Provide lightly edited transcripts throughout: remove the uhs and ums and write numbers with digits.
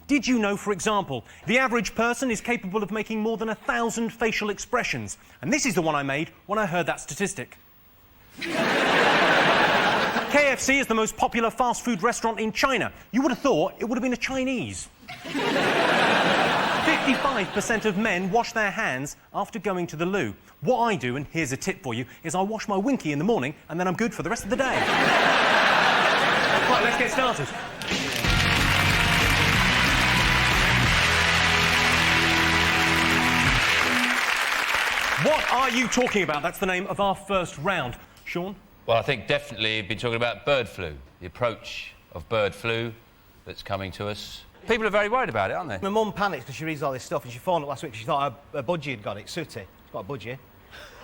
Did you know, for example, the average person is capable of making more than 1,000 facial expressions? And this is the one I made when I heard that statistic. KFC is the most popular fast food restaurant in China. You would have thought it would have been a Chinese. 55% of men wash their hands after going to the loo. What I do, and here's a tip for you, is I wash my winky in the morning and then I'm good for the rest of the day. Right, let's get started. What are you talking about? That's the name of our first round. Sean? Well, I think definitely you've been talking about bird flu, the approach of bird flu that's coming to us. People are very worried about it, aren't they? My mum panics because she reads all this stuff and she phoned up last week because she thought her budgie had got it, Sooty. She's got a budgie.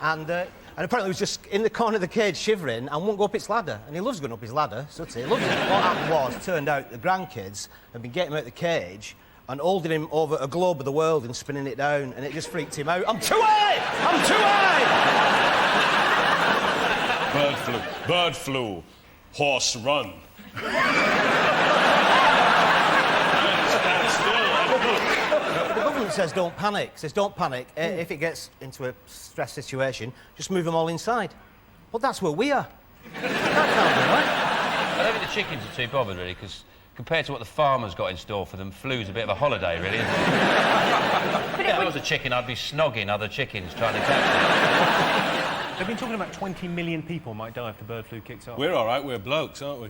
And apparently he was just in the corner of the cage shivering and won't go up its ladder. And he loves going up his ladder, Sooty. He loves it. What happened was, turned out the grandkids had been getting him out of the cage and holding him over a globe of the world and spinning it down, and it just freaked him out. I'm too high! I'm too high! Bird flu, horse run. The government says don't panic. If it gets into a stress situation, just move them all inside. But that's where we are. That can't be right. I don't think the chickens are too bothered, really, because compared to what the farmer's got in store for them, flu's a bit of a holiday, really, isn't it? If I was a chicken, I'd be snogging other chickens trying to catch them. They've been talking about 20 million people might die if the bird flu kicks off. We're all right, we're blokes, aren't we?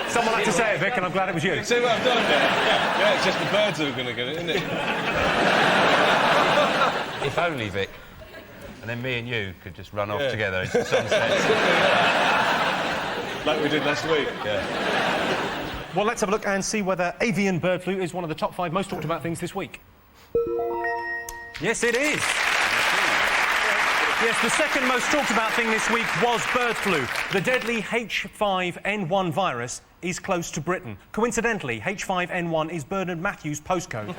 Someone had to say it, Vic, and I'm glad it was you. See what I've done there? Yeah, it's just the birds who are going to get it, isn't it? If only, Vic. And then me and you could just run off together into the sunset. Like we did last week. Yeah. Well, let's have a look and see whether avian bird flu is one of the top 5 most talked about things this week. Yes, it is. Yes, the second most talked about thing this week was bird flu. The deadly H5N1 virus is close to Britain. Coincidentally, H5N1 is Bernard Matthews' postcode.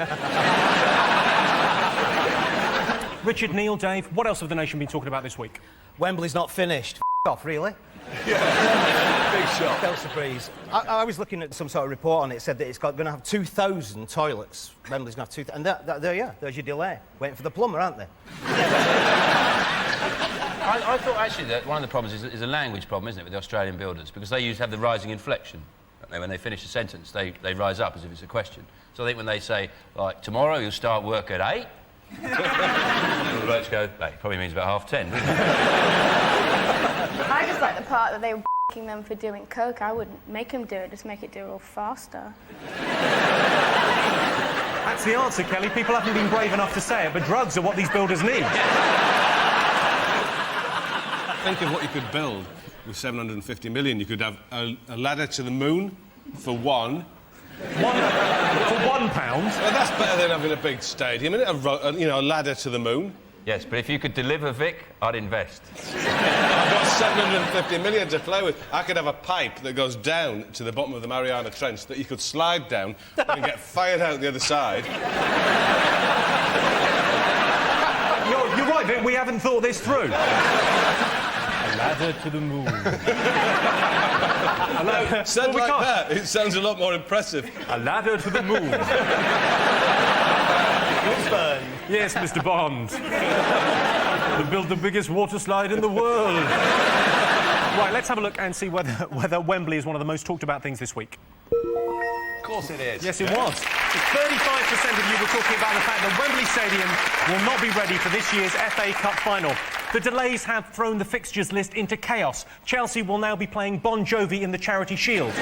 Richard, Neil, Dave, what else have the nation been talking about this week? Wembley's not finished. Off, really. Yeah. Big shot. Felt a breeze. I was looking at some sort of report on it. It said that it's going to have 2,000 toilets. Wembley's going to have 2,000. And there's your delay. Waiting for the plumber, aren't they? I thought, actually, that one of the problems is a language problem, isn't it, with the Australian builders? Because they used to have the rising inflection. When they finish a sentence, they rise up as if it's a question. So I think when they say, like, tomorrow you'll start work at 8, the blokes go, that probably means about 10:30, doesn't it? I just like the part that they were f***ing them for doing coke. I wouldn't make them do it, just make it do it all faster. That's the answer, Kelly. People haven't been brave enough to say it, but drugs are what these builders need. Think of what you could build with 750 million. You could have a ladder to the moon for £1. For £1? Well, that's better than having a big stadium, isn't it? A ladder to the moon. Yes, but if you could deliver, Vic, I'd invest. I've got 750 million to play with. I could have a pipe that goes down to the bottom of the Mariana Trench that you could slide down and get fired out the other side. You're right, Vic, we haven't thought this through. A ladder to the moon. Said like that, it sounds a lot more impressive. A ladder to the moon. Yes, Mr. Bond. They built the biggest water slide in the world. Right, let's have a look and see whether Wembley is one of the most talked about things this week. Of course it is. Yes, it was. 35% of you were talking about the fact that Wembley Stadium will not be ready for this year's FA Cup final. The delays have thrown the fixtures list into chaos. Chelsea will now be playing Bon Jovi in the Charity Shield.